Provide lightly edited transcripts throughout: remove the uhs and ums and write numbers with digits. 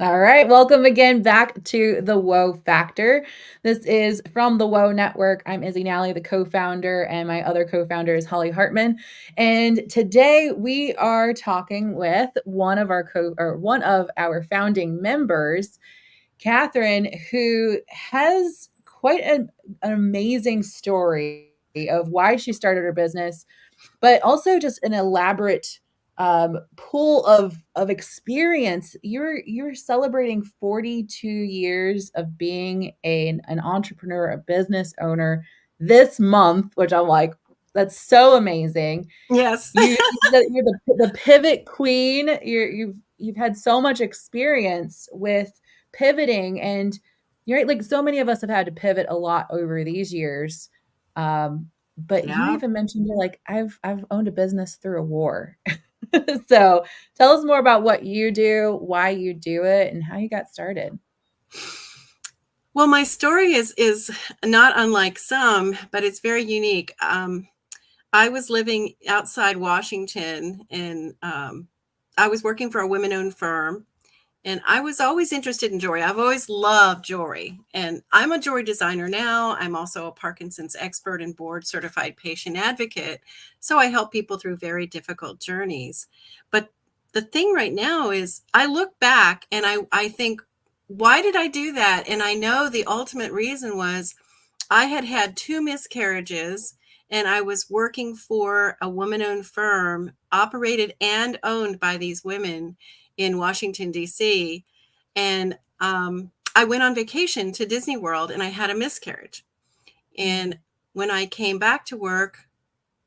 All right, welcome again back to the Whoa Factor. This is from the Whoa Network. I'm Izzy Nalley, the co-founder, and my other co-founder is Holly Hartman. And today we are talking with one of our founding members, Katherine, who has quite an amazing story of why she started her business, but also just an elaborate pool of experience. You're celebrating 42 years of being an entrepreneur, a business owner this month, which I'm like, that's so amazing. Yes. You're the pivot queen. You've had so much experience with pivoting, and you're right, like so many of us have had to pivot a lot over these years. Um, but you Yeah. even mentioned you're like, I've owned a business through a war. So tell us more about what you do, why you do it, and how you got started. Well, my story is not unlike some, but it's very unique. I was living outside Washington, and I was working for a women-owned firm, and I was always interested in jewelry. I've always loved jewelry, and I'm a jewelry designer now. I'm also a Parkinson's expert and board certified patient advocate. So I help people through very difficult journeys. But the thing right now is I look back and I think, why did I do that? And I know the ultimate reason was I had had two miscarriages, and I was working for a woman-owned firm operated and owned by these women in Washington, D.C. And I went on vacation to Disney World and I had a miscarriage. And when I came back to work,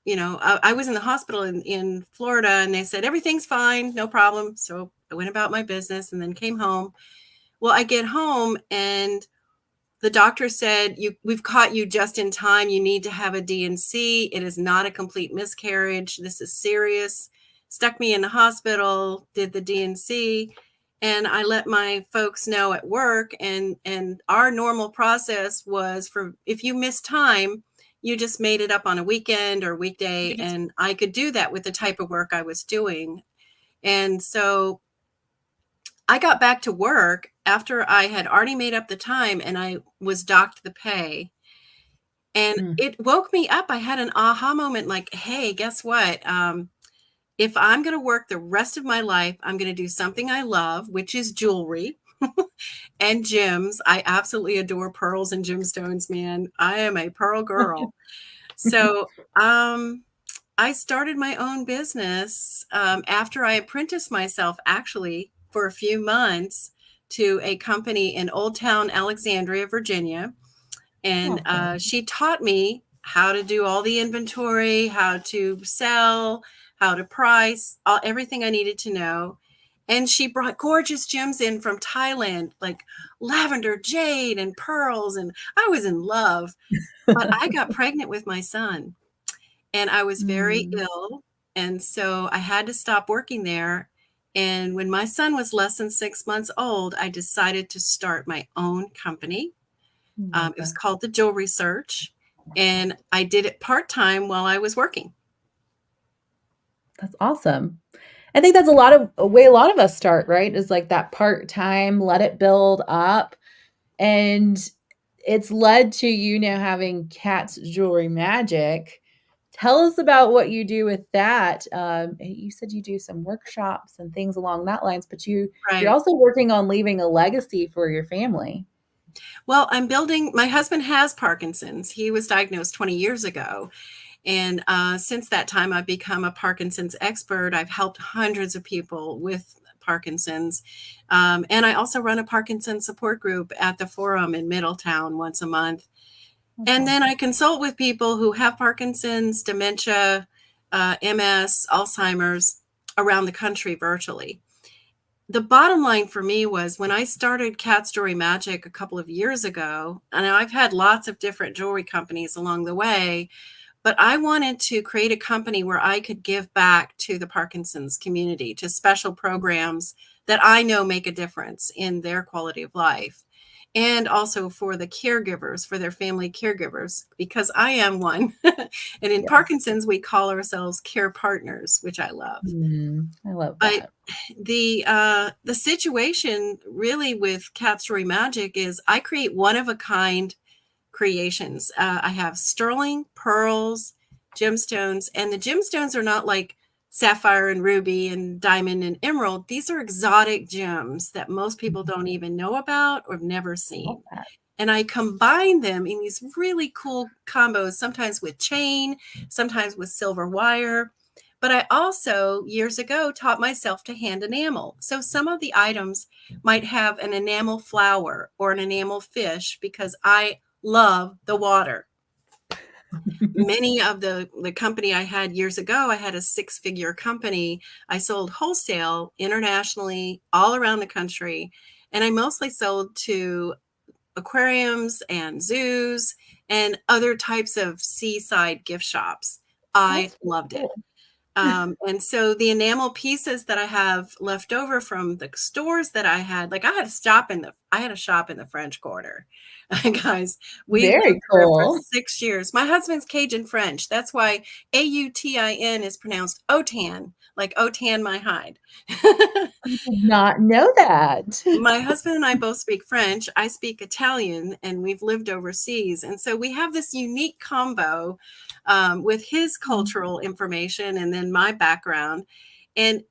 I was in the hospital in Florida, and they said, everything's fine, no problem. So I went about my business and then came home. Well, I get home and the doctor said, we've caught you just in time. You need to have a D&C. It is not a complete miscarriage. This is serious. Stuck me in the hospital, did the D&C, and I let my folks know at work. And our normal process was, for if you miss time, you just made it up on a weekend or weekday. And I could do that with the type of work I was doing. And so I got back to work after I had already made up the time and I was docked the pay. And Mm. it woke me up. I had an aha moment like, hey, guess what? If I'm going to work the rest of my life, I'm going to do something I love, which is jewelry and gems. I absolutely adore pearls and gemstones, man. I am a pearl girl. So I started my own business after I apprenticed myself, actually, for a few months to a company in Old Town Alexandria, Virginia. And Oh, fun. she taught me how to do all the inventory, how to sell, how to price, everything I needed to know. And she brought gorgeous gems in from Thailand, like lavender, jade, and pearls. And I was in love. But I got pregnant with my son, and I was very Mm. ill. And so I had to stop working there. And when my son was less than 6 months old, I decided to start my own company. Love It was that. called the Jewelry Search, and I did it part-time while I was working. That's awesome. I think that's a way a lot of us start, right? Is like that part-time, let it build up. And it's led to you now having Cat's Jewelry Magic. Tell us about what you do with that. You said you do some workshops and things along that lines, but you're Right. also working on leaving a legacy for your family. Well, my husband has Parkinson's. He was diagnosed 20 years ago. And since that time, I've become a Parkinson's expert. I've helped hundreds of people with Parkinson's. And I also run a Parkinson's support group at the Forum in Middletown once a month. That's And then awesome. I consult with people who have Parkinson's, dementia, MS, Alzheimer's around the country virtually. The bottom line for me was when I started Cat Story Magic a couple of years ago, and I've had lots of different jewelry companies along the way, but I wanted to create a company where I could give back to the Parkinson's community, to special programs that I know make a difference in their quality of life. and also for the caregivers, for their family caregivers, because I am one. And in Yes. Parkinson's, we call ourselves care partners, which I love. I love But that. the situation really with Cat Story Magic is I create one of a kind creations. I have sterling, pearls, gemstones, and the gemstones are not like sapphire and ruby and diamond and emerald. These are exotic gems that most people don't even know about or have never Love seen. that. And I combine them in these really cool combos, sometimes with chain, sometimes with silver wire. But I also, years ago, taught myself to hand enamel. So some of the items might have an enamel flower or an enamel fish because I love the water. Many of the company I had years ago, I had a 6-figure company. I sold wholesale internationally all around the country. And I mostly sold to aquariums and zoos and other types of seaside gift shops. I That's really loved it. cool. And so the enamel pieces that I have left over from the stores that I had, like I had a shop in the French Quarter. Guys, we Very lived there for cool. 6 years. My husband's Cajun French. That's why Autin is pronounced Otan, like Otan my hide. I did not know that. My husband and I both speak French. I speak Italian, and we've lived overseas. And so we have this unique combo with his cultural information and then my background. And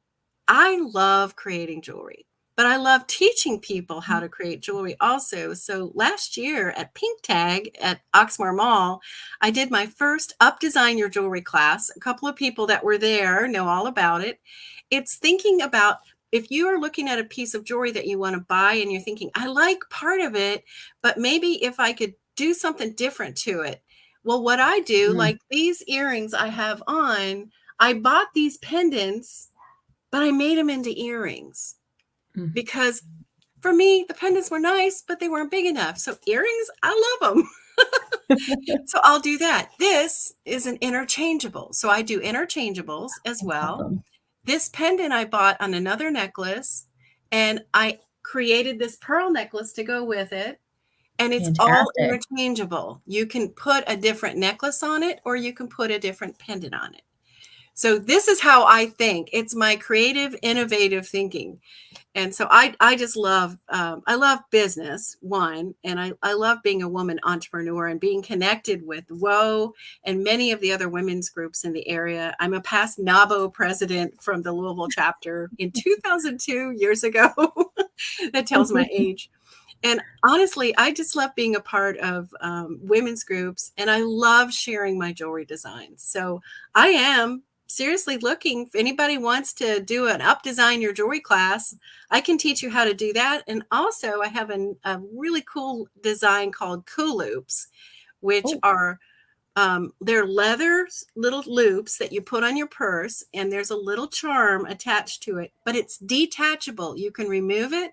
I love creating jewelry, but I love teaching people how to create jewelry also. So last year at Pink Tag at Oxmoor Mall, I did my first Up Design Your Jewelry class. A couple of people that were there know all about it. It's thinking about if you are looking at a piece of jewelry that you want to buy and you're thinking, I like part of it, but maybe if I could do something different to it. Well, what I do, Mm, like these earrings I have on, I bought these pendants, but I made them into earrings mm. because for me, the pendants were nice, but they weren't big enough. So earrings, I love them. So I'll do that. This is an interchangeable. So I do interchangeables as That's well. awesome. This pendant I bought on another necklace, and I created this pearl necklace to go with it. And it's all Fantastic. interchangeable. You can put a different necklace on it, or you can put a different pendant on it. So this is how I think. It's my creative, innovative thinking. And so I just love I love business, one, and I love being a woman entrepreneur and being connected with WOA and many of the other women's groups in the area. I'm a past NABO president from the Louisville chapter in 2002, years ago. That tells my age. And honestly, I just love being a part of women's groups, and I love sharing my jewelry designs. So I am seriously looking, if anybody wants to do an Up Design Your Jewelry class, I can teach you how to do that. And also I have a really cool design called Cool Loops, which Oh, are they're leather little loops that you put on your purse, and there's a little charm attached to it, but it's detachable. You can remove it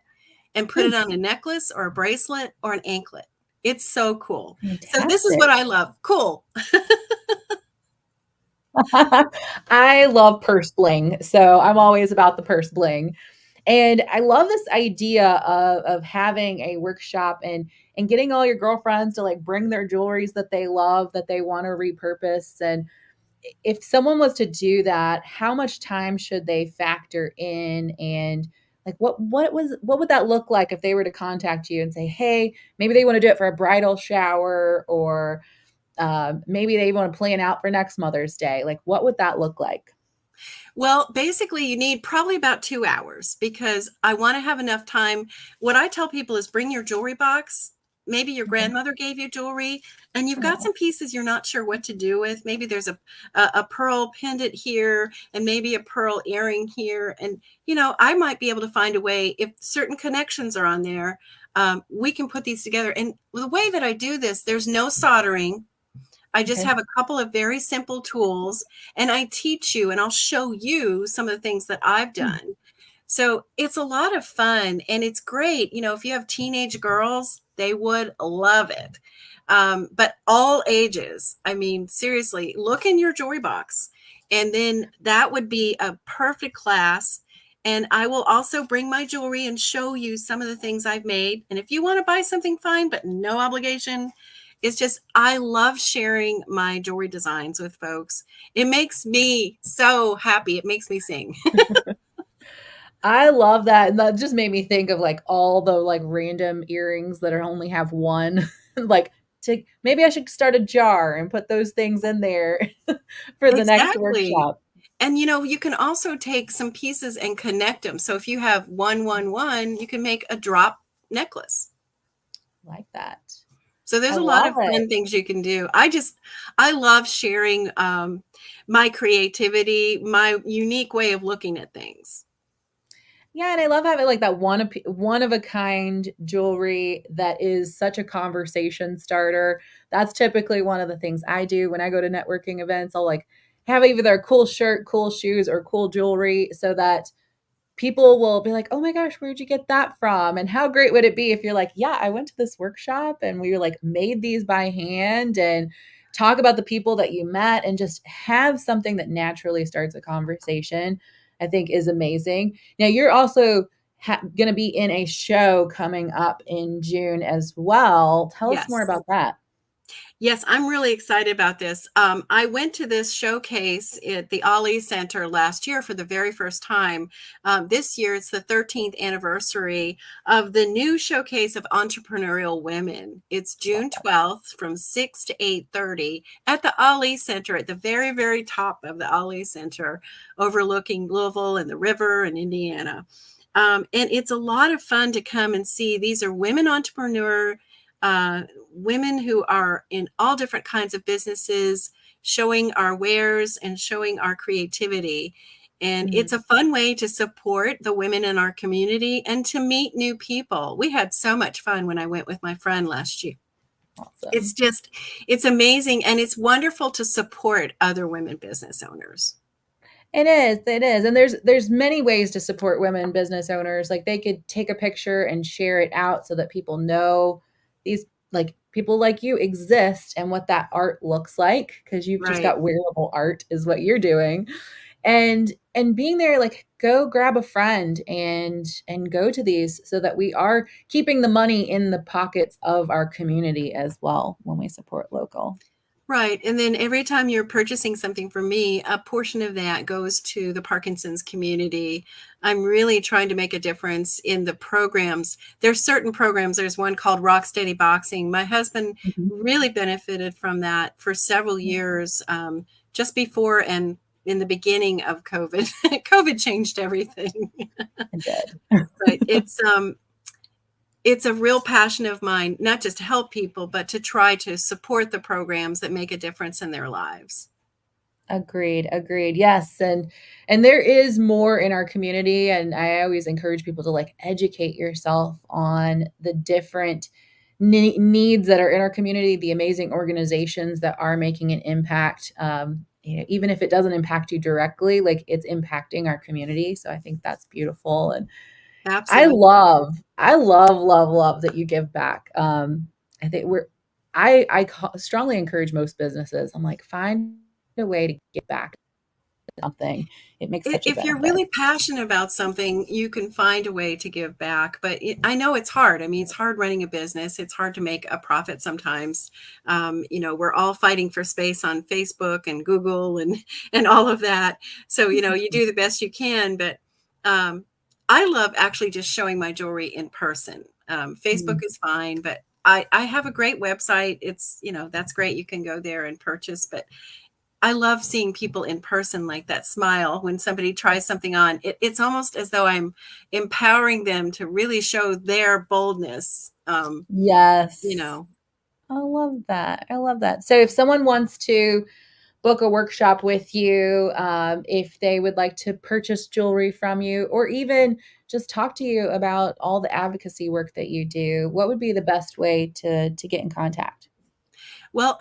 and put hmm, it on a necklace or a bracelet or an anklet. It's so cool. So this is what fantastic. I love. Cool. I love purse bling, so I'm always about the purse bling. And I love this idea of having a workshop and getting all your girlfriends to like bring their jewelries that they love that they want to repurpose. And if someone was to do that, how much time should they factor in? And like what would that look like if they were to contact you and say, hey, maybe they want to do it for a bridal shower, or maybe they want to plan out for next Mother's Day. Like, what would that look like? Well, basically, you need probably about 2 hours because I want to have enough time. What I tell people is bring your jewelry box. Maybe your Okay. grandmother gave you jewelry and you've got Oh, some pieces you're not sure what to do with. Maybe there's a pearl pendant here and maybe a pearl earring here. And, I might be able to find a way if certain connections are on there. We can put these together. And the way that I do this, there's no soldering. I just okay. have a couple of very simple tools and I teach you and I'll show you some of the things that I've Hmm, done. So it's a lot of fun and it's great. If you have teenage girls, they would love it. But all ages, I mean, seriously, look in your jewelry box. And then that would be a perfect class. And I will also bring my jewelry and show you some of the things I've made. And if you want to buy something, fine, but no obligation. It's just, I love sharing my jewelry designs with folks. It makes me so happy. It makes me sing. I love that, and that just made me think of, like, all the, like, random earrings that are only have one, like, to maybe I should start a jar and put those things in there for the next Exactly. workshop. And you can also take some pieces and connect them. So if you have 111, you can make a drop necklace. Like that. So I there's a lot love of it. fun things you can do. I love sharing my creativity, my unique way of looking at things. Yeah, and I love having, like, that one of a kind jewelry that is such a conversation starter. That's typically one of the things I do when I go to networking events. I'll, like, have either a cool shirt, cool shoes, or cool jewelry so that people will be like, "Oh my gosh, where'd you get that from?" And how great would it be if you're like, "Yeah, I went to this workshop and we like made these by hand," and talk about the people that you met and just have something that naturally starts a conversation, I think is amazing. Now, you're also going to be in a show coming up in June as well. Tell us more Yes. about that. Yes, I'm really excited about this. I went to this showcase at the Ali Center last year for the very first time. This year, it's the 13th anniversary of the new showcase of entrepreneurial women. It's Love June that. 12th from 6 to 8:30 at the Ali Center, at the very, very top of the Ali Center, overlooking Louisville and the river and Indiana. And it's a lot of fun to come and see. These are women entrepreneurs, women who are in all different kinds of businesses, showing our wares and showing our creativity. And it's a Mhm. fun way to support the women in our community and to meet new people. We had so much fun when I went with my friend last year. It's Awesome. just, it's amazing. And it's wonderful to support other women business owners. It is, and there's many ways to support women business owners, like, they could take a picture and share it out so that people know these, like, people like you exist and what that art looks like, because 'cause you've just Right. got wearable art is what you're doing, and being there, like, go grab a friend and go to these so that we are keeping the money in the pockets of our community as well when we support local. Right. And then every time you're purchasing something from me, a portion of that goes to the Parkinson's community. I'm really trying to make a difference in the programs. There's certain programs. There's one called Rock Steady Boxing. My husband Mhm. really benefited from that for several Yeah, years, just before and in the beginning of COVID. COVID changed everything. it did. But it's a real passion of mine, not just to help people, but to try to support the programs that make a difference in their lives. Agreed, agreed. Yes, and there is more in our community, and I always encourage people to, like, educate yourself on the different needs that are in our community, the amazing organizations that are making an impact, even if it doesn't impact you directly, like, it's impacting our community, so I think that's beautiful, and Absolutely. I love, love, love that you give back. I think I strongly encourage most businesses. I'm like, find a way to give back to something. It makes such a If you're benefit. really passionate about something, you can find a way to give back. But I know it's hard. I mean, it's hard running a business. It's hard to make a profit sometimes. We're all fighting for space on Facebook and Google and and all of that. So you do the best you can. But um, I love actually just showing my jewelry in person. Facebook Mm. is fine, but I have a great website. It's that's great. You can go there and purchase, but I love seeing people in person, like that smile when somebody tries something on. It's almost as though I'm empowering them to really show their boldness. You Yes. know, I love that. I love that. So if someone wants to book a workshop with you, if they would like to purchase jewelry from you, or even just talk to you about all the advocacy work that you do, what would be the best way to get in contact? well,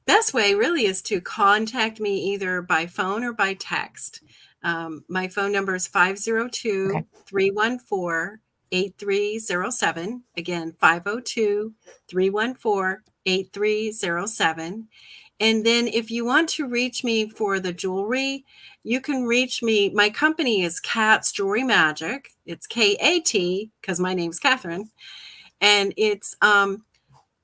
best way really is to contact me either by phone or by text. My phone number is Okay. 502-314-8307. Again, 502-314-8307. And then if you want to reach me for the jewelry, you can reach me. My company is Kat's Jewelry Magic. It's K-A-T because my name's Katherine. And it's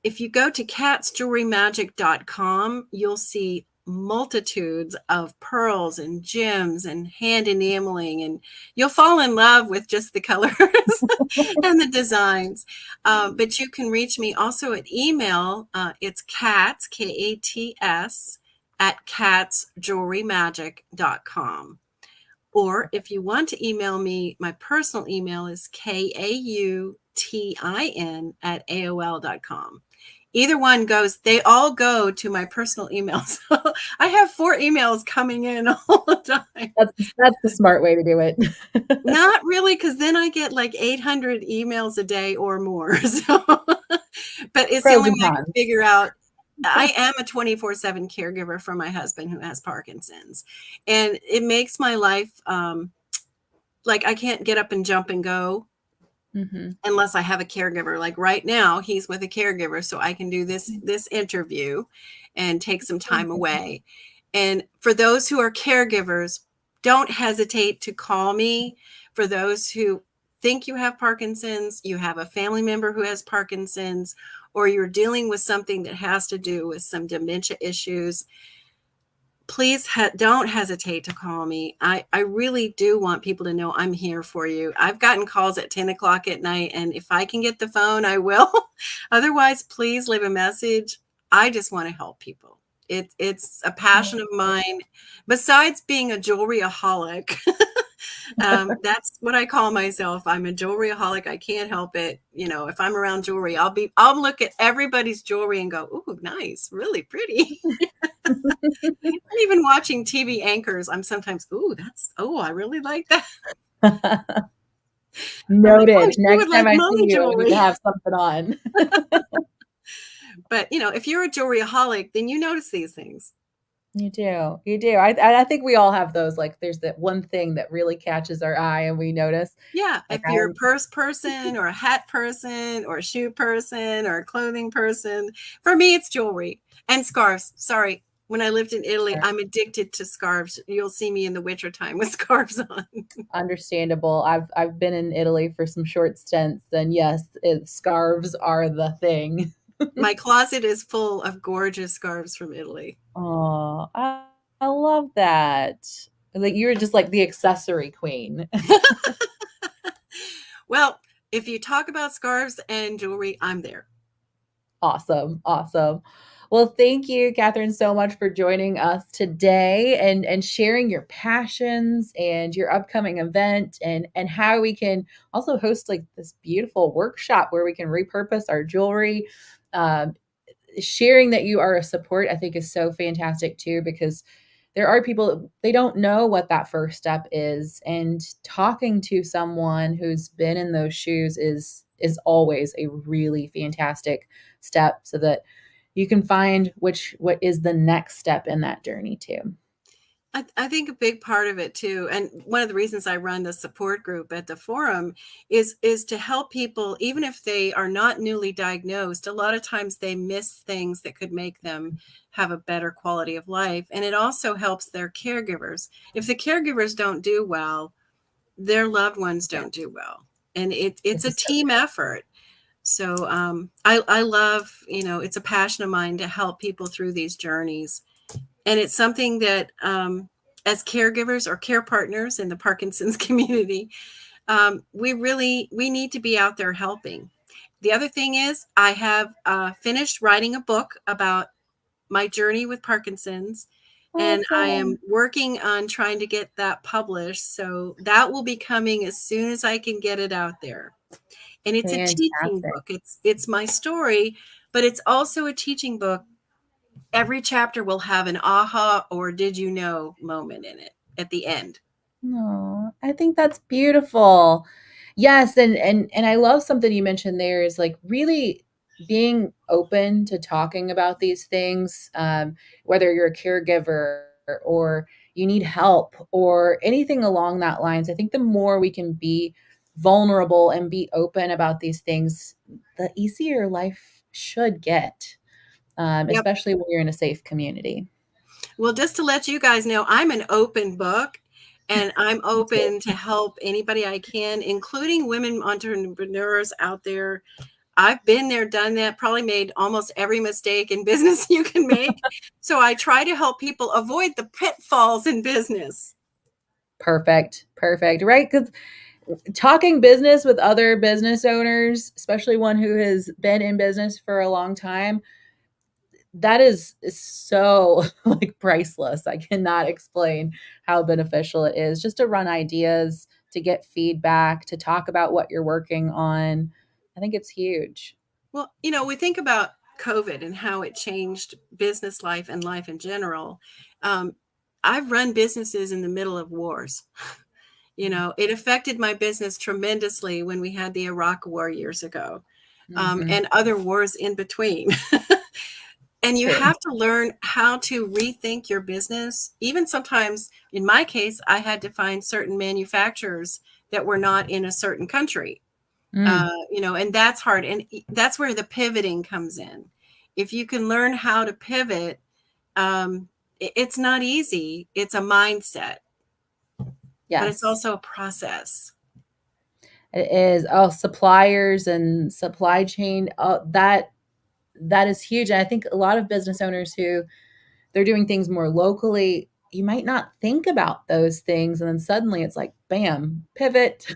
if you go to catsjewelrymagic.com, you'll see multitudes of pearls and gems and hand enameling, and you'll fall in love with just the colors and the designs. But you can reach me also at email. It's cats, K-A-T-S, at catsjewelrymagic.com. Or if you want to email me, my personal email is KAUTIN at AOL.com. Either one goes, they all go to my personal email. So I have 4 emails coming in all the time. That's the smart way to do it. Not really, because then I get like 800 emails a day or more. So, but it's the Pros only and way I can cons. figure out. I am a 24/7 caregiver for my husband who has Parkinson's, and it makes my life like I can't get up and jump and go Mhm. unless I have a caregiver. Like right now, he's with a caregiver, so I can do this interview and take some time away. And for those who are caregivers, don't hesitate to call me. For those who think you have Parkinson's, you have a family member who has Parkinson's, or you're dealing with something that has to do with some dementia issues, please don't hesitate to call me. I really do want people to know I'm here for you. I've gotten calls at 10 o'clock at night, and if I can get the phone, I will. Otherwise, please leave a message. I just want to help people. It's a passion of mine. Besides being a jewelry-aholic, that's what I call myself. I'm a jewelry-aholic. I can't help it. You know, if I'm around jewelry, I'll look at everybody's jewelry and go, "Ooh, nice, really pretty." Even watching TV anchors, I'm sometimes, I really like that. I'm like, oh, Noted. she Next would time like I my see you, I need to jewelry. have something on. But if you're a jewelry-aholic, then you notice these things. You do. You do. I think we all have those, like, there's that one thing that really catches our eye and we notice. Yeah, Like, if you're a purse person or a hat person or a shoe person or a clothing person, for me, it's jewelry and scarves. Sorry. When I lived in Italy, I'm addicted to scarves. You'll see me in the wintertime with scarves on. understandable. I've been in Italy for some short stints, and yes, scarves are the thing. My closet is full of gorgeous scarves from Italy. Oh, I love that. Like, you're just like the accessory queen. Well, if you talk about scarves and jewelry, I'm there. Awesome, awesome. Well, thank you, Katherine, so much for joining us today and sharing your passions and your upcoming event and how we can also host like this beautiful workshop where we can repurpose our jewelry. Um, Sharing that you are a support, I think, is so fantastic too, because there are people, they don't know what that first step is, and talking to someone who's been in those shoes is always a really fantastic step, so that you can find what is the next step in that journey too. I think a big part of it too, and one of the reasons I run the support group at the forum is to help people, even if they are not newly diagnosed. A lot of times they miss things that could make them have a better quality of life, and it also helps their caregivers. If the caregivers don't do well, their loved ones Yeah, don't do well, and it's this a is so team effort. So I love, it's a passion of mine to help people through these journeys. And it's something that, as caregivers or care partners in the Parkinson's community, we need to be out there helping. The other thing is, I have finished writing a book about my journey with Parkinson's, and I am awesome. working on trying to get that published. So that will be coming as soon as I can get it out there. And it's a teaching Fantastic. book. It's my story, but it's also a teaching book. Every chapter will have an aha or did you know moment in it at the end. No, I think that's beautiful. Yes, and I love something you mentioned there is like really being open to talking about these things, whether you're a caregiver or you need help or anything along that lines. I think the more we can be vulnerable and be open about these things, the easier life should get. Yep. especially when you're in a safe community. Well, just to let you guys know, I'm an open book and I'm Me too. open to help anybody I can, including women entrepreneurs out there. I've been there, done that, probably made almost every mistake in business you can make. So I try to help people avoid the pitfalls in business. Perfect. Perfect. Right? Because talking business with other business owners, especially one who has been in business for a long time, that is so like priceless. I cannot explain how beneficial it is just to run ideas, to get feedback, to talk about what you're working on. I think it's huge. Well, we think about COVID and how it changed business life and life in general. Um, I've run businesses in the middle of wars. It affected my business tremendously when we had the Iraq War years ago, Mm-hmm. and other wars in between. And you True. have to learn how to rethink your business. Even sometimes, in my case, I had to find certain manufacturers that were not in a certain country. Mm, And that's hard. And that's where the pivoting comes in. If you can learn how to pivot, it's not easy. It's a mindset, but it's yes, also a process. it is. Oh, suppliers and supply chain. Oh, that is huge. And I think a lot of business owners who they're doing things more locally, you might not think about those things, and then suddenly it's like, bam, pivot.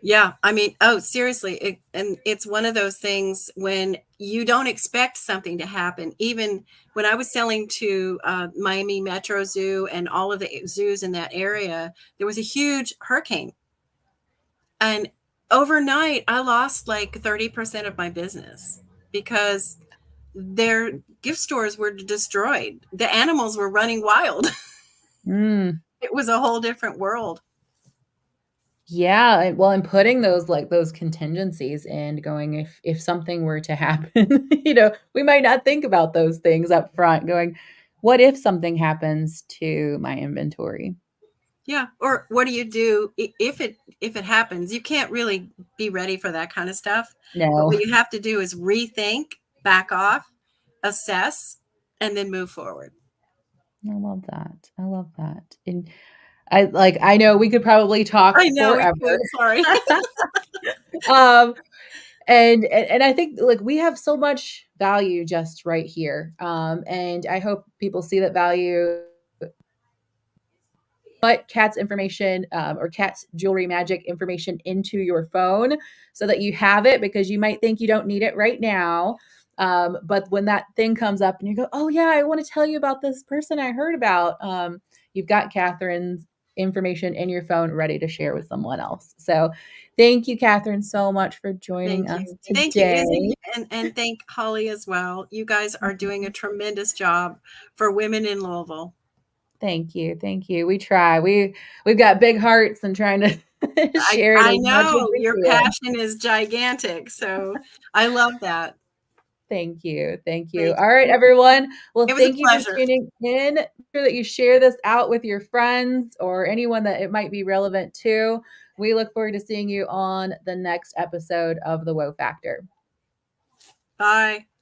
Yeah, I mean, oh, seriously, and it's one of those things when you don't expect something to happen. Even when I was selling to Miami Metro Zoo and all of the zoos in that area, there was a huge hurricane, and overnight I lost like 30% of my business because their gift stores were destroyed. The animals were running wild. Mm, It was a whole different world. yeah, well, and putting those like those contingencies and going if something were to happen, we might not think about those things up front. Going, what if something happens to my inventory? Yeah, or what do you do if it happens? You can't really be ready for that kind of stuff. But No, what you have to do is rethink, back off, assess, and then move forward. I love that. I love that. And I know we could probably talk I know we forever. could. Sorry. um and I think like we have so much value just right here. And I hope people see that value. Put Kat's information or Kat's jewelry magic information into your phone so that you have it, because you might think you don't need it right now. But when that thing comes up and you go, oh, yeah, I want to tell you about this person I heard about, you've got Catherine's information in your phone ready to share with someone else. So thank you, Catherine, so much for joining Thank us you. Thank you, today. Izzy, and thank Holly as well. You guys are doing a tremendous job for women in Louisville. Thank you. Thank you. We try. We've got big hearts and trying to I share it I as much as know we your can. passion is gigantic, so I love that. Thank you. Thank you. Thank All right, you. everyone. Well, It was a thank you for pleasure. tuning in. Make sure that you share this out with your friends or anyone that it might be relevant to. We look forward to seeing you on the next episode of The Woe Factor. Bye.